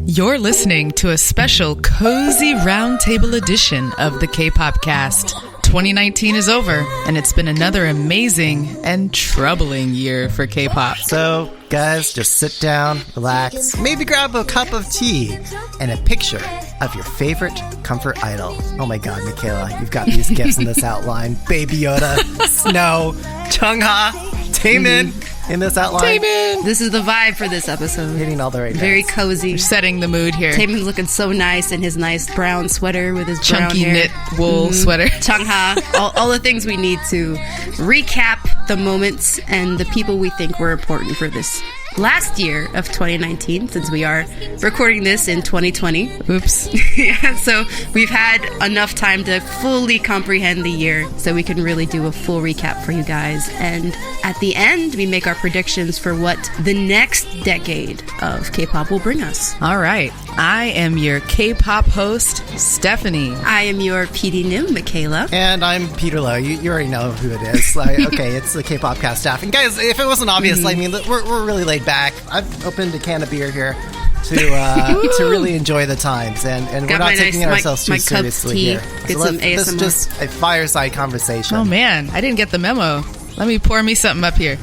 You're listening to a special cozy roundtable edition of the Kpopcast. 2019 is over, and it's been another amazing and troubling year for K-pop. So, guys, just sit down, relax, maybe grab a cup of tea and a picture of your favorite comfort idol. Oh my god, Michaela, you've got these gifts in this outline. Baby Yoda, Snow, Chungha, Taemin in this outline. Taemin! This is the vibe for this episode. Hitting all the right Very notes. cozy. You're setting the mood here. Taemin's looking so nice in his nice brown sweater with his brown Chunky hair. knit wool sweater. Chungha, all the things we need to recap the moments and the people we think were important for this last year of 2019, since we are recording this in 2020. Oops. Yeah, so we've had enough time to fully comprehend the year so we can really do a full recap for you guys. And at the end, we make our predictions for what the next decade of K-pop will bring us. All right. I am your K-pop host, Stephanie. I am your PD Nim, Michaela. And I'm Peter Lowe. You already know who it is. Okay, it's the Kpopcast staff. And guys, if it wasn't obvious, I mean, we're really laid back. I've opened a can of beer here to really enjoy the times, and we're not taking ourselves too seriously here. Get some ASMR. This is just a fireside conversation. Oh, man. I didn't get the memo. Let me pour me something up here.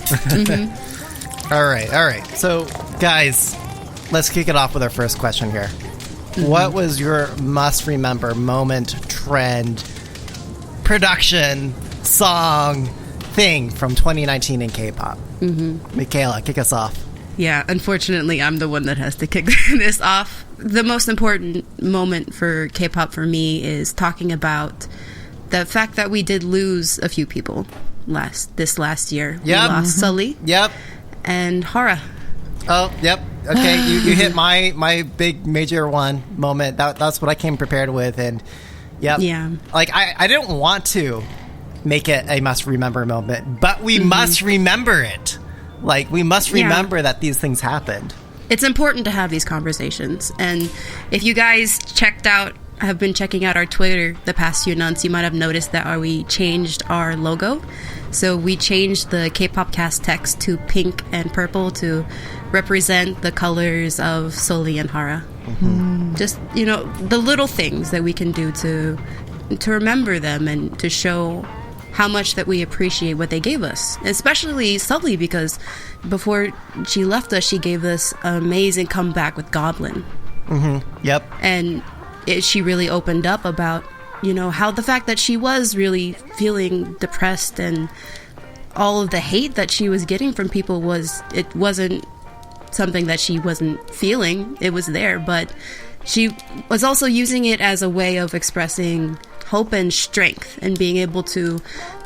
All right. So, guys, let's kick it off with our first question here. What was your must-remember moment, trend, production, song, thing from 2019 in K-pop? Michaela, kick us off. Yeah, unfortunately, I'm the one that has to kick this off. The most important moment for K-pop for me is talking about the fact that we did lose a few people this last year. Yep. We lost Sully. Yep. And Hara. Oh, yep. Okay, you hit my big major one moment. That's what I came prepared with, and yep. Yeah. Like I didn't want to make it a must remember moment, but we must remember it. Like, we must remember that these things happened. It's important to have these conversations. And if you guys have been checking out our Twitter the past few months, you might have noticed that we changed our logo. So we changed the Kpopcast text to pink and purple to represent the colors of Sully and Hara. Just, the little things that we can do to remember them and to show how much that we appreciate what they gave us, especially Sully, because before she left us, she gave us an amazing comeback with Goblin. Yep. And she really opened up about, how the fact that she was really feeling depressed and all of the hate that she was getting from people wasn't something that she wasn't feeling. It was there, but she was also using it as a way of expressing hope and strength and being able to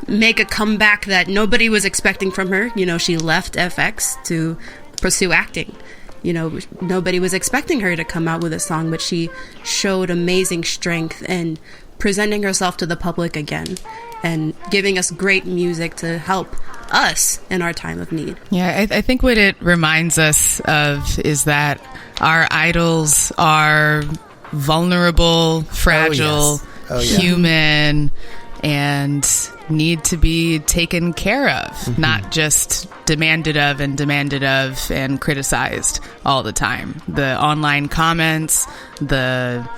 make a comeback that nobody was expecting from her. She left FX to pursue acting. Nobody was expecting her to come out with a song, but she showed amazing strength and presenting herself to the public again and giving us great music to help us in our time of need. Yeah, I think what it reminds us of is that our idols are vulnerable, fragile, human, and need to be taken care of, not just demanded of and criticized all the time. The online comments, the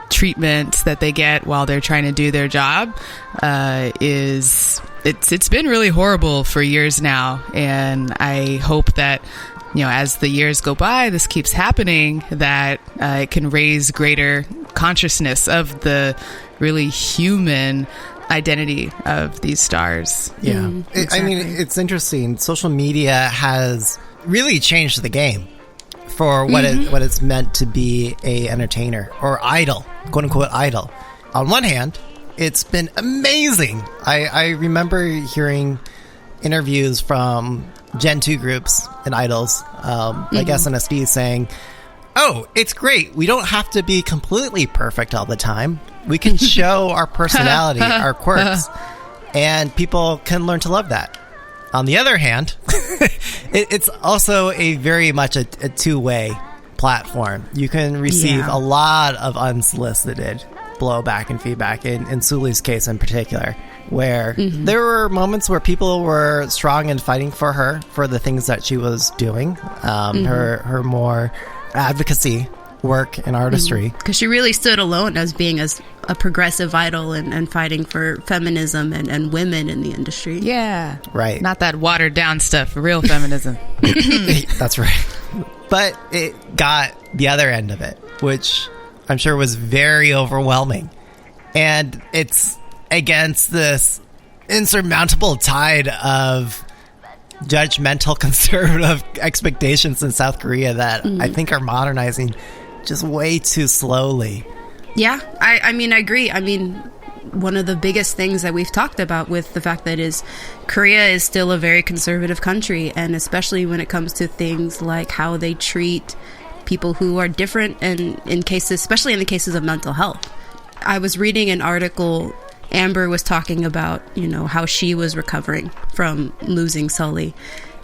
treatment that they get while they're trying to do their job it's been really horrible for years now, and I hope that as the years go by, this keeps happening, that it can raise greater consciousness of the really human identity of these stars. Yeah. Exactly. I mean, it's interesting. Social media has really changed the game for what it's meant to be a entertainer or idol, quote unquote idol. On one hand, it's been amazing. I remember hearing interviews from Gen 2 groups and idols, like SNSD, saying, "Oh, it's great. We don't have to be completely perfect all the time. We can show our personality, our quirks, and people can learn to love that." On the other hand, it's also a very much a two-way platform. You can receive a lot of unsolicited blowback and feedback, in Sully's case in particular, where there were moments where people were strong and fighting for her for the things that she was doing, her more advocacy work and artistry. Because she really stood alone as being as a progressive idol and fighting for feminism and women in the industry. Yeah. Right. Not that watered down stuff, real feminism. That's right. But it got the other end of it, which I'm sure was very overwhelming. And it's against this insurmountable tide of judgmental conservative expectations in South Korea that I think are modernizing just way too slowly. Yeah, I mean, I agree. I mean, one of the biggest things that we've talked about with the fact that is Korea is still a very conservative country, and especially when it comes to things like how they treat people who are different, and in cases, especially in the cases of mental health. I was reading an article. Amber was talking about, how she was recovering from losing Sully.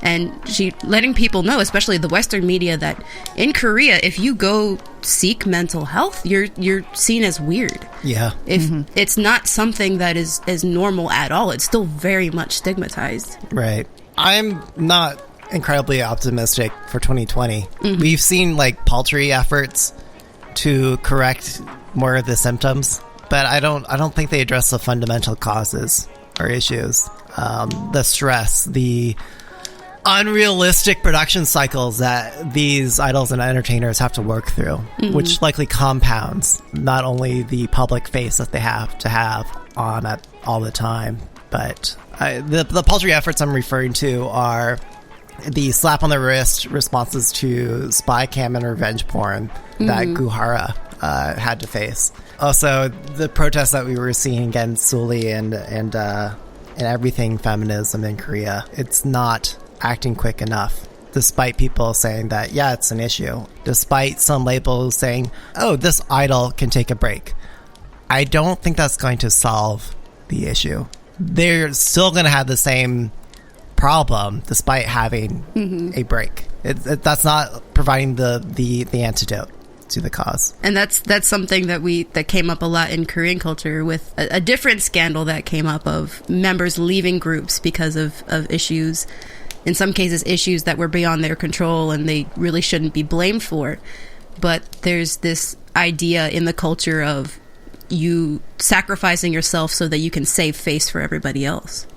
And she letting people know, especially the Western media, that in Korea, if you go seek mental health, you're seen as weird. Yeah. If it's not something that is normal at all, it's still very much stigmatized. Right. I'm not incredibly optimistic for 2020. We've seen paltry efforts to correct more of the symptoms, but I don't think they address the fundamental causes or issues. The stress, the unrealistic production cycles that these idols and entertainers have to work through, which likely compounds not only the public face that they have to have on it all the time, but the paltry efforts I'm referring to are the slap on the wrist responses to spy cam and revenge porn that Guhara had to face. Also, the protests that we were seeing against Sully and everything feminism in Korea, it's not acting quick enough, despite people saying that, yeah, it's an issue. Despite some labels saying, oh, this idol can take a break. I don't think that's going to solve the issue. They're still going to have the same problem despite having a break. That's not providing the antidote to the cause. And that's something that came up a lot in Korean culture with a different scandal that came up of members leaving groups because of issues, in some cases issues that were beyond their control and they really shouldn't be blamed for. But there's this idea in the culture of you sacrificing yourself so that you can save face for everybody else.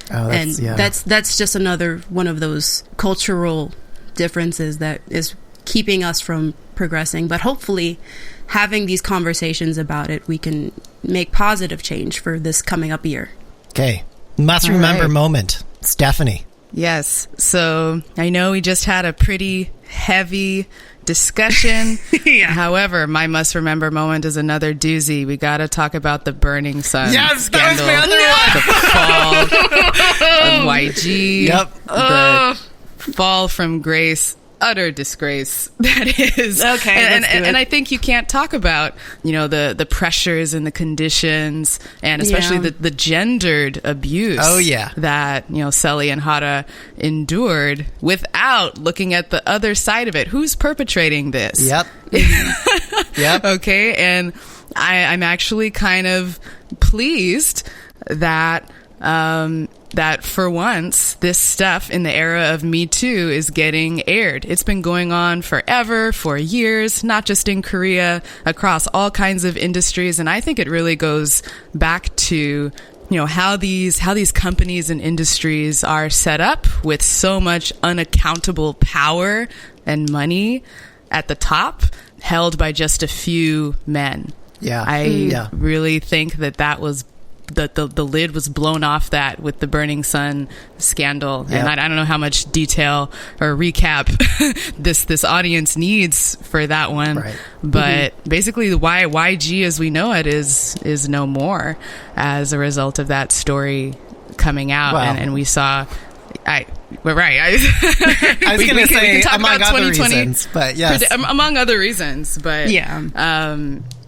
That's just another one of those cultural differences that is keeping us from progressing. But hopefully, having these conversations about it, we can make positive change for this coming up year. Okay. Must remember moment. Stephanie. Yes. So I know we just had a pretty heavy discussion. Yeah. However, my must remember moment is another doozy. We got to talk about the Burning Sun scandal. That was my other one. The fall of YG. Yep. The fall from grace. Utter disgrace that is. Okay, and I think you can't talk about the pressures and the conditions and especially the gendered abuse. Oh yeah, that Sully and Hara endured without looking at the other side of it. Who's perpetrating this? Yep. Yep. Okay, and I'm actually kind of pleased that. That for once, this stuff in the era of Me Too is getting aired. It's been going on forever, for years, not just in Korea, across all kinds of industries. And I think it really goes back to, how these companies and industries are set up with so much unaccountable power and money at the top, held by just a few men. Yeah. I really think that was the lid was blown off that with the Burning Sun scandal. Yep. And I don't know how much detail or recap this audience needs for that one. Right. But basically why YG as we know it is no more as a result of that story coming out. Wow. And we saw we're right. I was going to say among other reasons, but yes. Among other reasons, but yeah.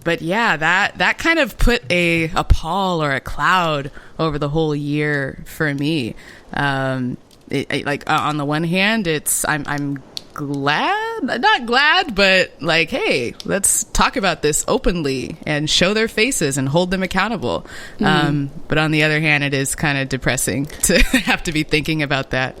But yeah, that kind of put a pall or a cloud over the whole year for me. On the one hand, I'm glad, not glad, but hey, let's talk about this openly and show their faces and hold them accountable. But on the other hand, it is kind of depressing to have to be thinking about that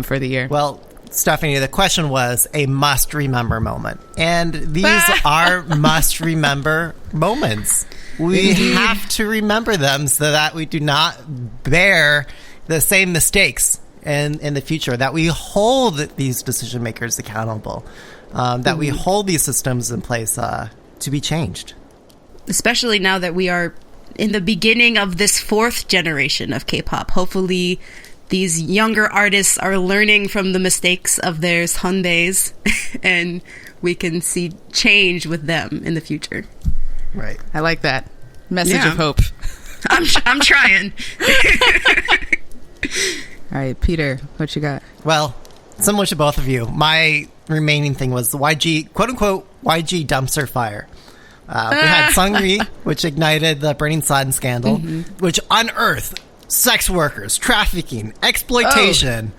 for the year. Well, Stephanie, the question was a must-remember moment. And these are must-remember moments. We have to remember them so that we do not bear the same mistakes in the future, that we hold these decision makers accountable, that we hold these systems in place to be changed. Especially now that we are in the beginning of this fourth generation of K-pop. Hopefully these younger artists are learning from the mistakes of their Sundays and we can see change with them in the future. Right. I like that. Message of hope. I'm trying. All right, Peter, what you got? Well, similar to both of you, my remaining thing was the YG, quote-unquote, YG dumpster fire. We had Jin-ri, which ignited the Burning Sun scandal, which unearthed sex workers, trafficking, exploitation,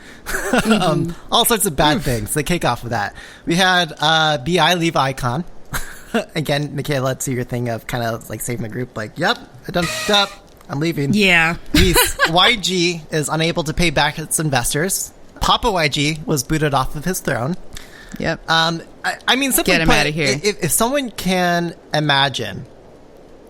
all sorts of bad things that kick off with that. We had B.I. leave Icon. Again, Michaela, to your thing of kind of like saving the group, like, yep, I done f***ed up. I'm leaving. Yeah. YG is unable to pay back its investors. Papa YG was booted off of his throne. Yep. I mean, simply get him out of here. If someone can imagine,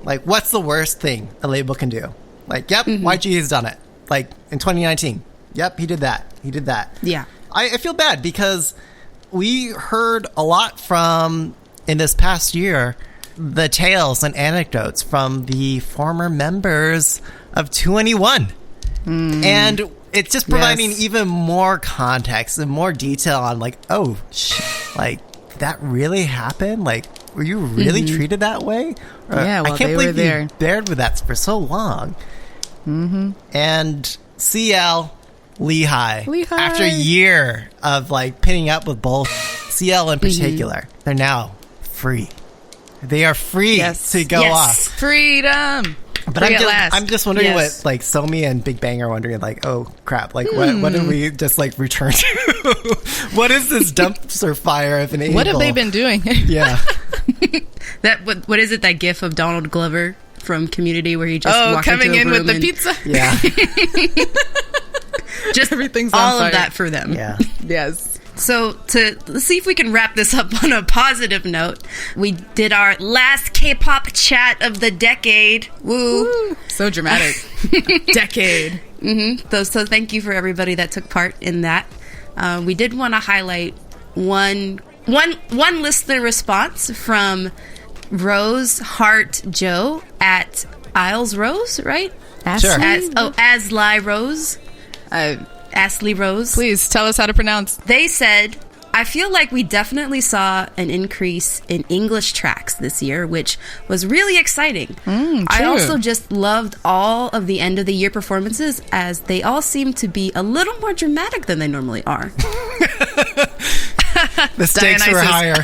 like, what's the worst thing a label can do? Like, yep, YG has done it. Like, in 2019. Yep, he did that. He did that. Yeah. I feel bad because we heard a lot from, in this past year, the tales and anecdotes from the former members of 2NE1. And it's just providing even more context and more detail on, like, oh, like, did that really happen? Like, were you really treated that way? Yeah, well, I can't they believe were there. you bared with that for so long. And CL Lehigh, after a year of, like, pinning up with both CL in particular, they're now free. They are free to go off. Freedom. But I'm just wondering what, like, Somi and Big Bang are wondering, like, oh crap, like what did we just, like, return to? What is this dumpster fire of an able? What have they been doing? Yeah. What is it, that gif of Donald Glover from Community where he just walked coming into a in with the pizza? Yeah. Just everything's on all fire. of that for them. Yeah. Yes. So let's see if we can wrap this up on a positive note. We did our last K-pop chat of the decade. Woo! So dramatic. Decade. So thank you for everybody that took part in that. We did want to highlight one listener response from Rose Hart Joe at Isles Rose, right? Sure. Asli Rose. Ashley Rose. Please tell us how to pronounce. They said, I feel like we definitely saw an increase in English tracks this year, which was really exciting. I also just loved all of the end of the year performances, as they all seem to be a little more dramatic than they normally are. The stakes were higher.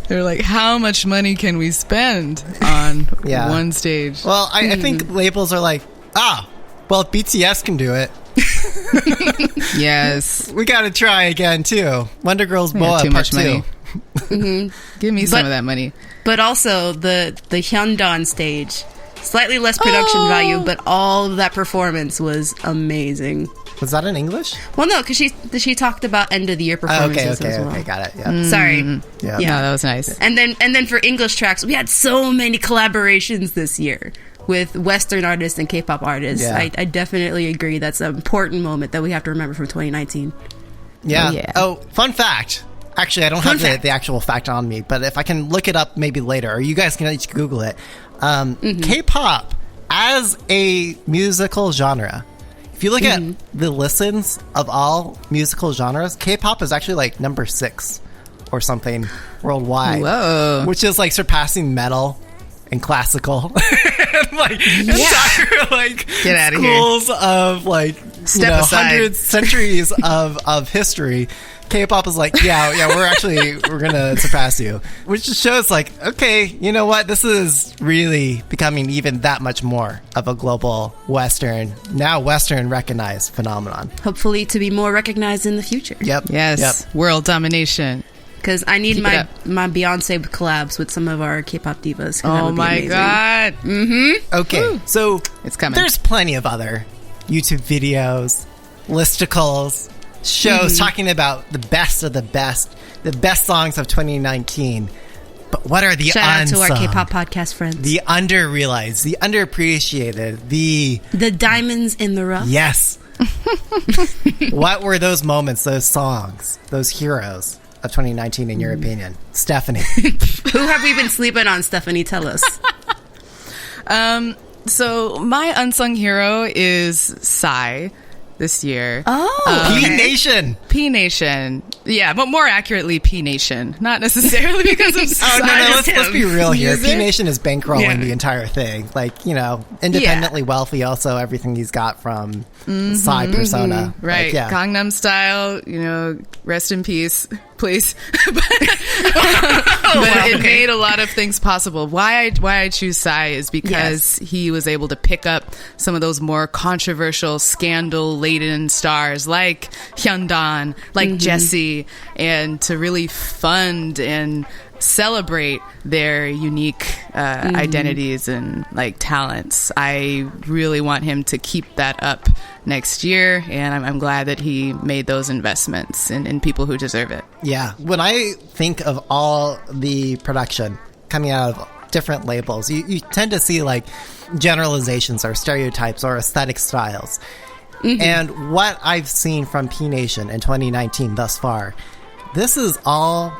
They're like, how much money can we spend on one stage? Well, I think labels are like, well, if BTS can do it, yes, we got to try again too. Wonder Girls Boa too much Part 2. money. Give me some of that money. But also the Hyundai stage, slightly less production value, but all of that performance was amazing. Was that in English? Well, no, because she talked about end of the year performances as well. Okay, got it. Yeah. Sorry. Yeah, No, that was nice. And then for English tracks, we had so many collaborations this year with Western artists and K-pop artists. Yeah. I definitely agree. That's an important moment that we have to remember from 2019. Yeah. Oh, fun fact. Actually, I don't have the actual fact on me, but if I can look it up maybe later, or you guys can each Google it. K-pop as a musical genre. If you look at the listens of all musical genres, K-pop is actually like number 6 or something worldwide. Whoa. Which is like surpassing metal and classical. Like entire like get out of schools here. Of like hundreds centuries of history. K-pop is like, we're gonna surpass you, which just shows like, okay, you know what, this is really becoming even that much more of a global Western recognized phenomenon, hopefully to be more recognized in the future. World domination, because I need my Beyonce collabs with some of our K-pop divas. Oh my god. Okay, so it's coming. There's plenty of other YouTube videos, listicles, shows talking about the best of the best songs of 2019. But what are the Shout unsung? out to our K-pop podcast friends. The underrealized, the underappreciated, the diamonds in the rough. Yes. What were those moments, those songs, those heroes of 2019 in your opinion? Stephanie. Who have we been sleeping on, Stephanie? Tell us. So my unsung hero is Psy this year. Oh, P Nation. P Nation. Yeah, but more accurately, P Nation. Not necessarily because of Psy. No, let's be real here. Music. P Nation is bankrolling the entire thing. Like, independently wealthy, also everything he's got from Psy persona. Right. Like, Gangnam Style, rest in peace, please. But it made a lot of things possible. Why I choose Psy is because he was able to pick up some of those more controversial, scandal-laden stars like Hyundan, like Jessie, and to really fund and celebrate their unique identities and talents. I really want him to keep that up next year, and I'm glad that he made those investments in people who deserve it. Yeah. When I think of all the production coming out of different labels, you tend to see generalizations or stereotypes or aesthetic styles. And what I've seen from P Nation in 2019 thus far, this is all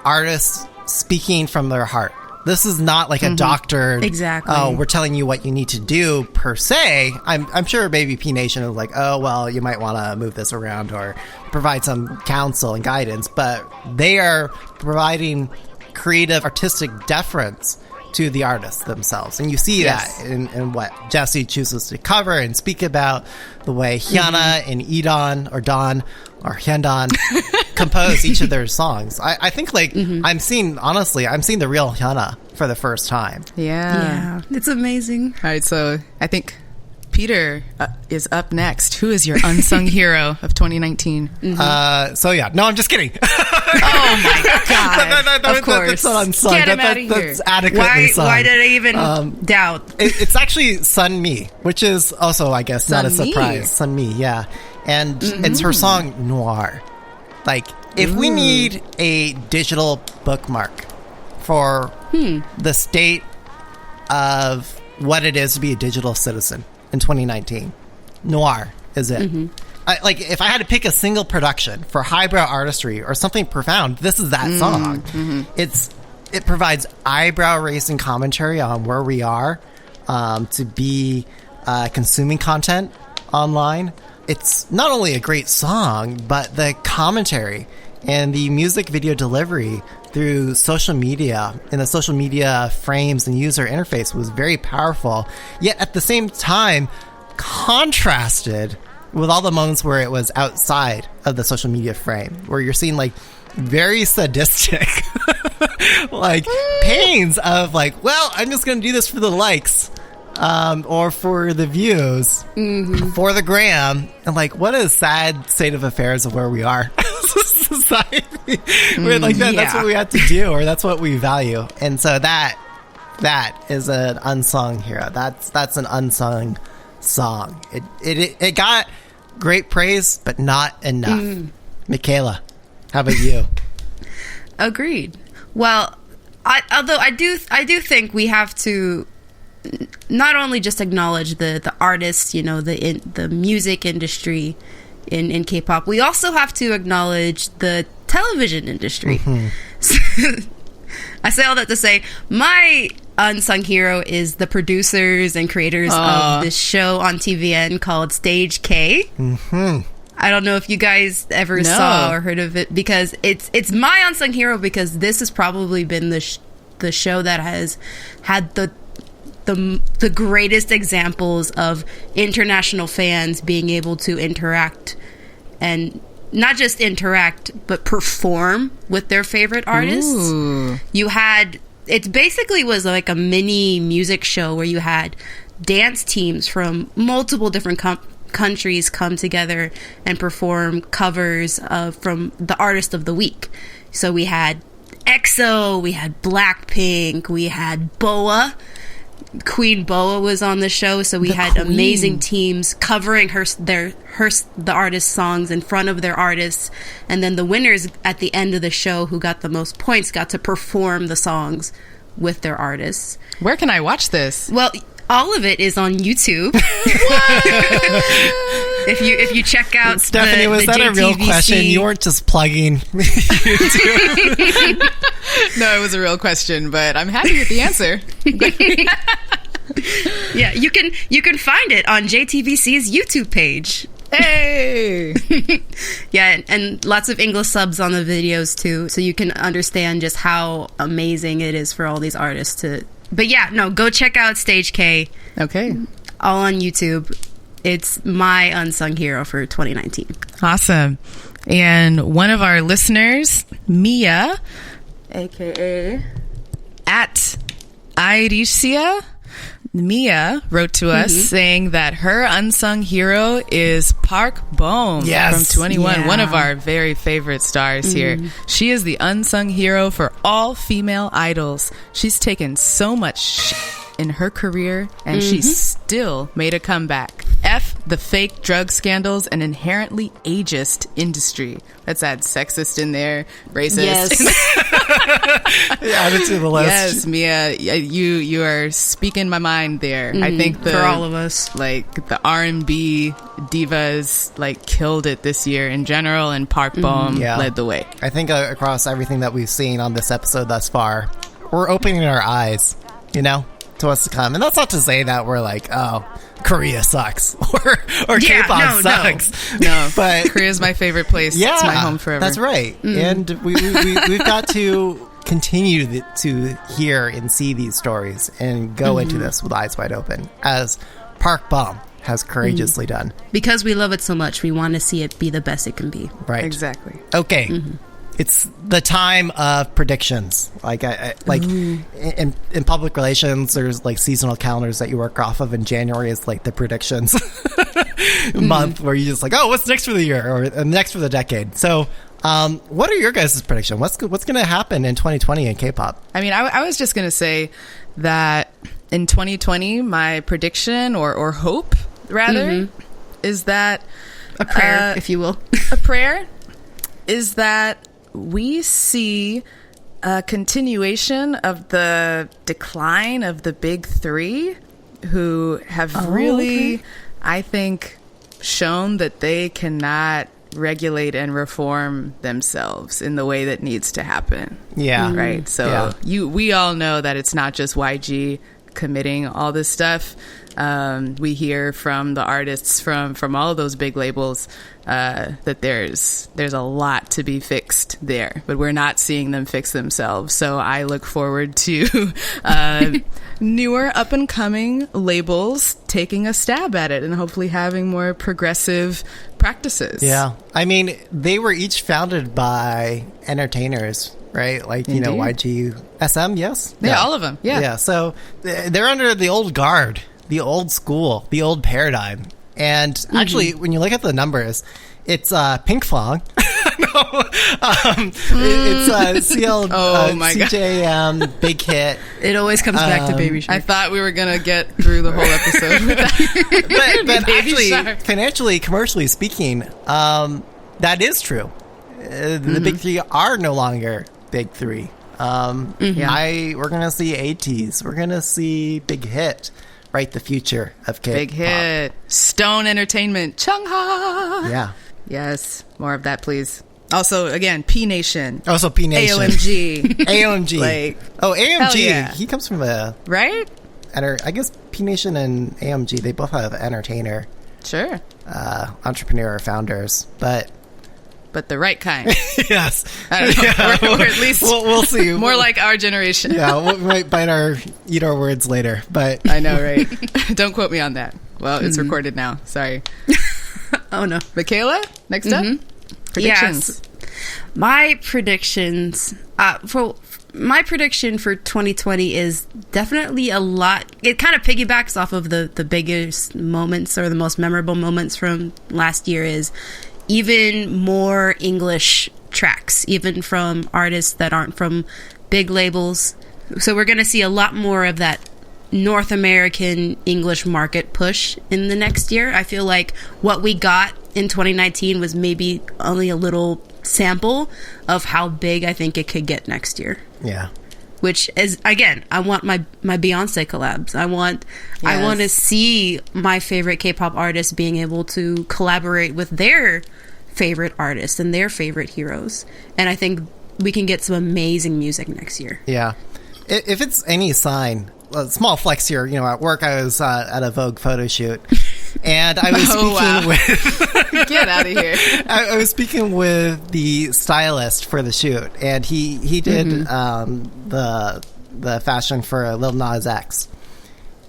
artists speaking from their heart. This is not like a doctored, exactly. We're telling you what you need to do per se. I'm sure maybe P Nation is like, oh, well, you might want to move this around or provide some counsel and guidance, but they are providing creative, artistic deference to the artists themselves. And you see that in what Jessie chooses to cover and speak about, the way Hyuna and Edon or Don or Hyundan compose each of their songs. I think I'm seeing the real Hyuna for the first time. Yeah. It's amazing. All right, so I think Peter is up next. Who is your unsung hero of 2019? No, I'm just kidding. Oh my god! Of course, that's not unsung. Get him out of here. That's adequately sung. Why did I even doubt? It's actually Sun Mi, which is also, I guess, not a Sun Mi. surprise. Sun Mi, yeah, and it's her song Noir. If we need a digital bookmark for the state of what it is to be a digital citizen in 2019, Noir is it. If I had to pick a single production for highbrow artistry or something profound, this is that song. It provides eyebrow-raising commentary on where we are to be consuming content online. It's not only a great song, but the commentary and the music video delivery through social media and the social media frames and user interface was very powerful, yet at the same time contrasted with all the moments where it was outside of the social media frame, where you're seeing very sadistic pains of I'm just going to do this for the likes or for the views, for the gram. And what a sad state of affairs of where we are as a society. We're that's what we have to do, or that's what we value. And so that is an unsung hero. That's an unsung song. It got great praise, but not enough. Michaela, how about you? Agreed. Well, although I do think we have to not only just acknowledge the artists, the music industry in K-pop, we also have to acknowledge the television industry. I say all that to say, my unsung hero is the producers and creators of this show on TVN called Stage K. I don't know if you guys ever saw or heard of it, because it's my unsung hero because this has probably been the show that has had the greatest examples of international fans being able to interact, and not just interact, but perform with their favorite artists. Ooh. It basically was like a mini music show where you had dance teams from multiple different countries come together and perform covers from the artist of the week. So we had EXO, we had Blackpink, we had BoA. Queen Boa was on the show, so we had amazing teams covering the artist's songs in front of their artists, and then the winners at the end of the show, who got the most points, got to perform the songs with their artists. Where can I watch this? Well, all of it is on YouTube. If you check out Stephanie, was that JTVC, a real question? You weren't just plugging YouTube. No, it was a real question, but I'm happy with the answer. Yeah, you can find it on JTVC's YouTube page. Hey! Yeah, and lots of English subs on the videos too, so you can understand just how amazing it is for all these artists to... But yeah, no, go check out Stage K. Okay. All on YouTube. It's my Unsung Hero for 2019. Awesome. And one of our listeners, Mia, a.k.a. @Iricia, Mia wrote to us saying that her unsung hero is Park Bom from 21, one of our very favorite stars here. She is the unsung hero for all female idols. She's taken so much shit in her career, and she still made a comeback. F the fake drug scandals and inherently ageist industry. Let's add sexist in there, racist. Yes. Add it to the list. Yes, Mia, you are speaking my mind there. I think for all of us, like the R&B divas, like killed it this year in general, and Park Bom led the way. I think across everything that we've seen on this episode thus far, we're opening our eyes, to what's to come. And that's not to say that we're like, oh, Korea sucks or K-pop sucks. No, but Korea's my favorite place. Yeah, it's my home forever. That's right. And we've got to continue to hear and see these stories and go into this with eyes wide open, as Park Bom has courageously done. Because we love it so much, we want to see it be the best it can be. Right. Exactly. Okay. It's the time of predictions. Like in public relations, there's like seasonal calendars that you work off of, and January is like the predictions month, where you just like, oh, what's next for the year or next for the decade. So, what are your guys' prediction? What's going to happen in 2020 in K-pop? I mean, I was just going to say that in 2020, my prediction or hope rather is that a prayer, if you will, a prayer is that we see a continuation of the decline of the big three, who have really, I think, shown that they cannot regulate and reform themselves in the way that needs to happen. Yeah. Right? So we all know that it's not just YG committing all this stuff. We hear from the artists from all of those big labels that there's a lot to be fixed there, but we're not seeing them fix themselves. So I look forward to newer up and coming labels taking a stab at it and hopefully having more progressive practices. Yeah. I mean, they were each founded by entertainers, right? Like, Indeed. YG, SM, yes? Yeah, all of them. Yeah. Yeah. So they're under the old guard, the old school, the old paradigm. And actually, when you look at the numbers, it's Pink Fong. It's CL, CJ, Big Hit. It always comes back to Baby Shark. I thought we were going to get through the whole episode with that. but actually, financially, commercially speaking, that is true. The big three are no longer big three. We're going to see ATEEZ. We're going to see Big Hit. Right, the future of K-pop. Big Hit. Stone Entertainment. Chungha. Yeah. Yes. More of that, please. Also, again, P Nation. Also, P Nation. AOMG. AOMG. AOMG. Yeah. He comes from a... Right? I guess P Nation and AOMG, they both have entertainer. Sure. Entrepreneur founders. But the right kind. Yes. I don't know. Yeah. Or at least we'll see. More like our generation. Yeah, we might eat our words later. But I know, right? Don't quote me on that. Well, it's recorded now. Sorry. Oh, no. Michaela, next up. Predictions. Yes. My predictions. My prediction for 2020 is definitely a lot. It kind of piggybacks off of the biggest moments or the most memorable moments from last year, is even more English tracks, even from artists that aren't from big labels. So we're going to see a lot more of that North American English market push in the next year. I feel like what we got in 2019 was maybe only a little sample of how big I think it could get next year. Yeah. Which is, again, I want my Beyonce collabs. I want to see my favorite K-pop artists being able to collaborate with their favorite artists and their favorite heroes. And I think we can get some amazing music next year. Yeah. If it's any sign, a small flex here, at work I was at a Vogue photo shoot, and I was speaking with... Get out of here. I was speaking with the stylist for the shoot, and he did the fashion for Lil Nas X.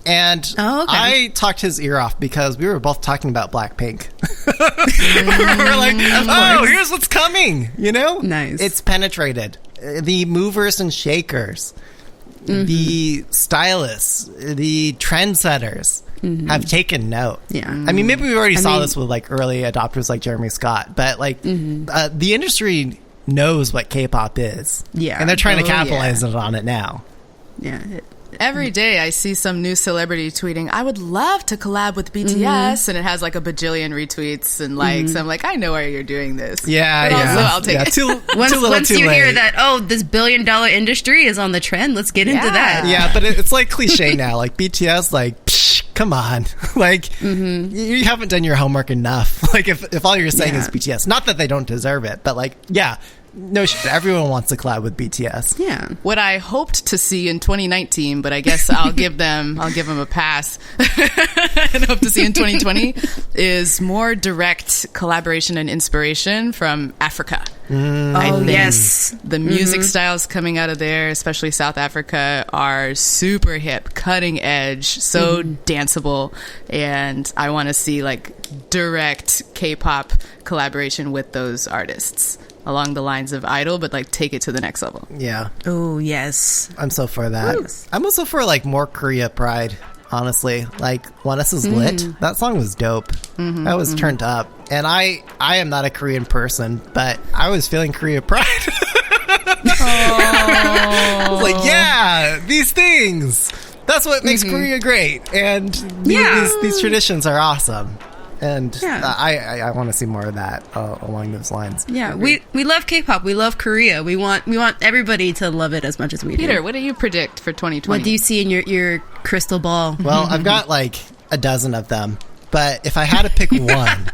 And I talked his ear off because we were both talking about Blackpink. We were like, oh, here's what's coming, Nice. It's penetrated. The movers and shakers, the stylists, the trendsetters have taken note. Yeah. I mean, maybe we already saw this with early adopters like Jeremy Scott, but the industry knows what K-pop is. Yeah. And they're trying to capitalize on it now. Yeah. Every day I see some new celebrity tweeting, I would love to collab with BTS, and it has a bajillion retweets and likes. I'm like, I know why you're doing this. Yeah, but also, I'll take it. Once you hear that, this $1 billion industry is on the trend, let's get into that. Yeah, but it's cliche now. BTS, psh, come on. You haven't done your homework enough. If all you're saying is BTS, not that they don't deserve it, but no shit. Everyone wants to collab with BTS. Yeah. What I hoped to see in 2019, but I guess I'll give them a pass and hope to see in 2020 is more direct collaboration and inspiration from Africa. I think yes. The music styles coming out of there, especially South Africa, are super hip, cutting edge, so danceable, and I want to see direct K-pop collaboration with those artists. Along the lines of Idol, but take it to the next level. Yeah. Oh, yes. I'm so for that. Yes. I'm also for more Korea pride, honestly. When Us Is Lit, that song was dope. That was turned up. And I am not a Korean person, but I was feeling Korea pride. I was yeah, these things. That's what makes Korea great. And these traditions are awesome. And I want to see more of that along those lines. Yeah, we love K-pop. We love Korea. We want everybody to love it as much as we do. Peter, what do you predict for 2020? What do you see in your crystal ball? Well, I've got a dozen of them. But if I had to pick one,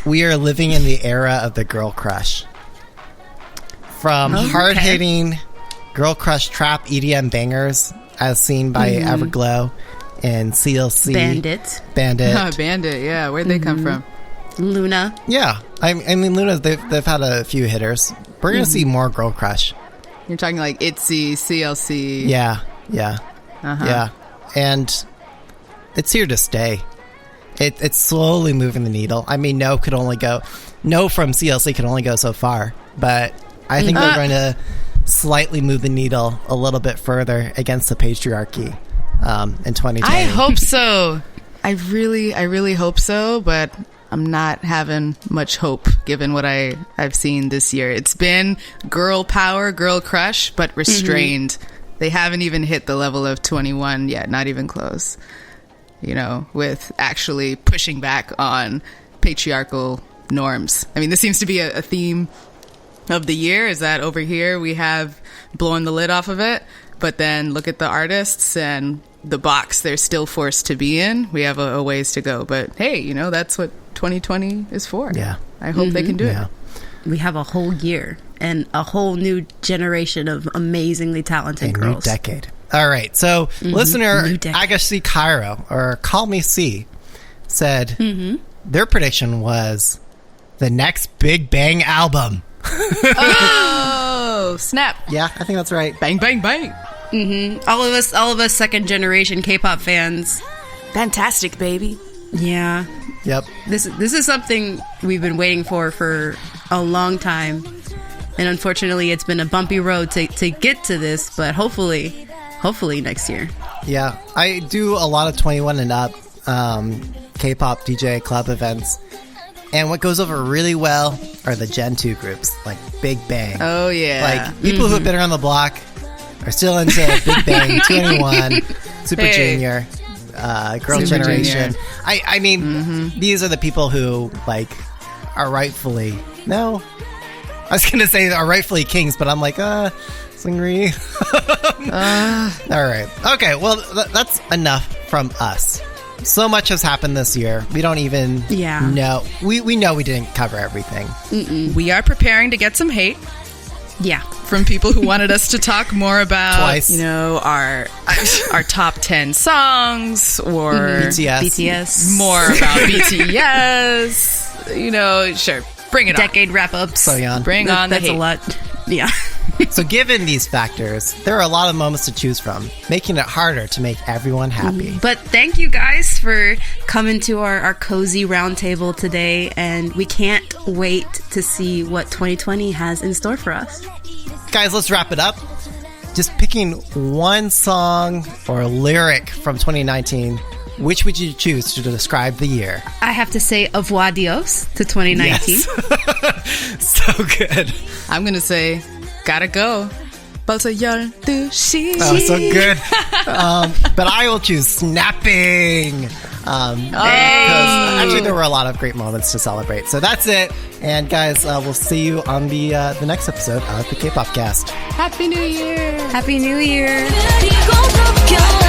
we are living in the era of the girl crush. From hard-hitting girl crush trap EDM bangers as seen by Everglow and CLC. Bandit. Bandit, yeah. Where'd they come from? Luna. Yeah. I mean, Luna, they've had a few hitters. We're going to see more girl crush. You're talking ITZY, CLC. Yeah. Yeah. Yeah. And it's here to stay. It's slowly moving the needle. I mean, No from CLC can only go so far. But I think they're going to slightly move the needle a little bit further against the patriarchy. In 2020. I hope so. I really hope so, but I'm not having much hope given what I've seen this year. It's been girl power, girl crush, but restrained. They haven't even hit the level of 21 yet, not even close. With actually pushing back on patriarchal norms. I mean, this seems to be a theme of the year, is that over here we have blown the lid off of it, but then look at the artists and the box they're still forced to be in. We have a ways to go, but hey, that's what 2020 is for. Yeah, I hope they can do it. We have a whole year and a whole new generation of amazingly talented girls. New decade. All right, so listener Agassi Cairo, or Call Me C, said their prediction was the next Big Bang album. Oh, snap. Yeah, I think that's right. Bang, bang, bang. All of us second generation K-pop fans. Fantastic, baby. Yeah. Yep. This is something we've been waiting for a long time. And unfortunately, it's been a bumpy road to get to this, but hopefully next year. Yeah. I do a lot of 21 and up K-pop DJ club events. And what goes over really well are the Gen 2 groups, like Big Bang. Oh, yeah. People who have been around the block are still into Big Bang, 21. Super Junior, Girl Super Generation. Junior. I mean, these are the people who like are rightfully I was gonna say are rightfully kings, but I'm like, Jin-ri. All right, okay. Well, that's enough from us. So much has happened this year. We don't even know. We know we didn't cover everything. We are preparing to get some hate. Yeah. From people who wanted us to talk more about, Twice. you know, our top 10 songs or BTS. More about BTS. You know, sure. Bring it Decade wrap-ups. Soyeon. Bring on the That's hate. a lot. Yeah. So given these factors, there are a lot of moments to choose from, making it harder to make everyone happy. But thank you guys for coming to our cozy roundtable today, and we can't wait to see what 2020 has in store for us. Guys, let's wrap it up. Just picking one song or lyric from 2019, which would you choose to describe the year? I have to say au revoir adios to 2019. Yes. So good. I'm going to say, gotta go. 벌써 12시. Oh, so good. But I will choose snapping. Because actually there were a lot of great moments to celebrate. So that's it. And guys, we'll see you on the next episode of the Kpopcast. Happy New Year. Happy New Year. 그리고 덮여